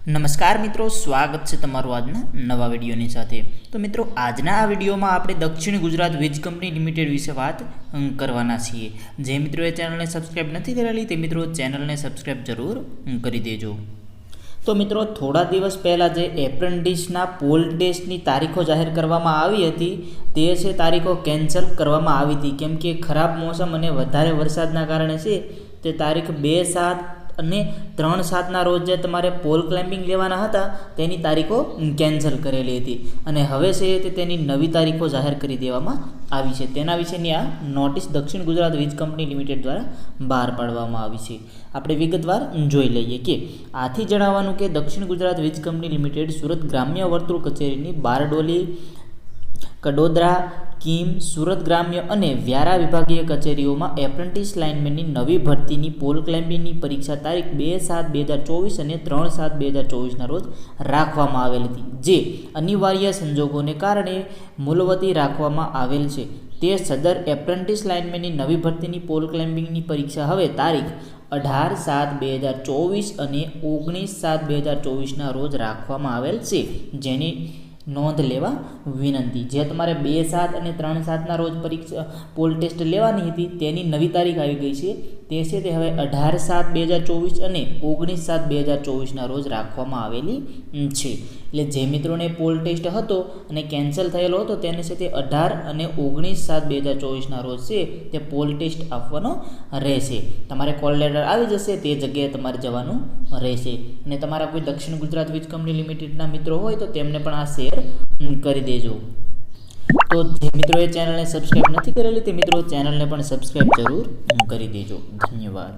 નમસ્કાર મિત્રો, સ્વાગત છે તમારું આજના નવા વિડીયોની સાથે। તો મિત્રો, આજના આ વિડીયોમાં આપણે દક્ષિણ ગુજરાત વીજ કંપની લિમિટેડ વિશે વાત કરવાના છીએ। જે મિત્રોએ ચેનલને સબસ્ક્રાઇબ નથી કરેલી તે મિત્રો ચેનલને સબસ્ક્રાઇબ જરૂર કરી દેજો। તો મિત્રો, થોડા દિવસ પહેલાં જે એપ્રેન્ટિસના પોલ ટેસ્ટની તારીખો જાહેર કરવામાં આવી હતી તે છે તારીખો કેન્સલ કરવામાં આવી હતી, કેમ કે ખરાબ મોસમ અને વધારે વરસાદના કારણે છે તે તારીખ 2/7 અને 3/7ના રોજ જે તમારે પોલ ક્લાઇમ્બિંગ લેવાના હતા તેની તારીખો કેન્સલ કરેલી હતી અને હવે છે તે તેની નવી તારીખો જાહેર કરી દેવામાં આવી છે। તેના વિશેની આ નોટિસ દક્ષિણ ગુજરાત વીજ કંપની લિમિટેડ દ્વારા બહાર પાડવામાં આવી છે। આપણે વિગતવાર જોઈ લઈએ કે આથી જણાવવાનું કે દક્ષિણ ગુજરાત વીજ કંપની લિમિટેડ સુરત ગ્રામ્ય વર્તુળ કચેરીની બારડોલી, કડોદરા, કીમ, સુરત ગ્રામ્ય અને વ્યારા વિભાગીય કચેરીઓમાં એપ્રેન્ટિસ લાઇનમેનની નવી ભરતીની પોલ ક્લાઇમ્બિંગની પરીક્ષા તારીખ 2/7/2024 અને 3/7/2024ના રોજ રાખવામાં આવેલ હતી, જે અનિવાર્ય સંજોગોને કારણે મુલતવી રાખવામાં આવેલ છે। તે સદર એપ્રેન્ટિસ લાઇનમેનની નવી ભરતીની પોલ ક્લાઇમ્બિંગની પરીક્ષા હવે તારીખ 18/7/2024 અને 19/7/2024ના રોજ રાખવામાં આવેલ છે, જેની નોંધ લેવા વિનંતી। જે તમારે 2/7 અને 3/7ના રોજ પરીક્ષા પોલ ટેસ્ટ લેવાની હતી તેની નવી તારીખ આવી ગઈ છે, તે છે તે હવે 18/7/2024 અને 19/7/2024ના રોજ રાખવામાં આવેલી છે। એટલે જે મિત્રોને પોલ ટેસ્ટ હતો અને કેન્સલ થયેલો હતો તેને છે તે 18 અને 19/7/2024ના રોજ છે તે પોલ ટેસ્ટ આપવાનો રહેશે। તમારે કોલ લેટર આવી જશે, તે જગ્યાએ તમારે જવાનું રહેશે અને તમારા કોઈ દક્ષિણ ગુજરાત વીજ કંપની લિમિટેડના મિત્રો હોય તો તેમને પણ આ શેર કરી દેજો। તો જે મિત્રોએ ચેનલને સબસ્ક્રાઇબ નથી કરેલી તે મિત્રો ચેનલને પણ સબસ્ક્રાઇબ જરૂર કરી દેજો। ધન્યવાદ।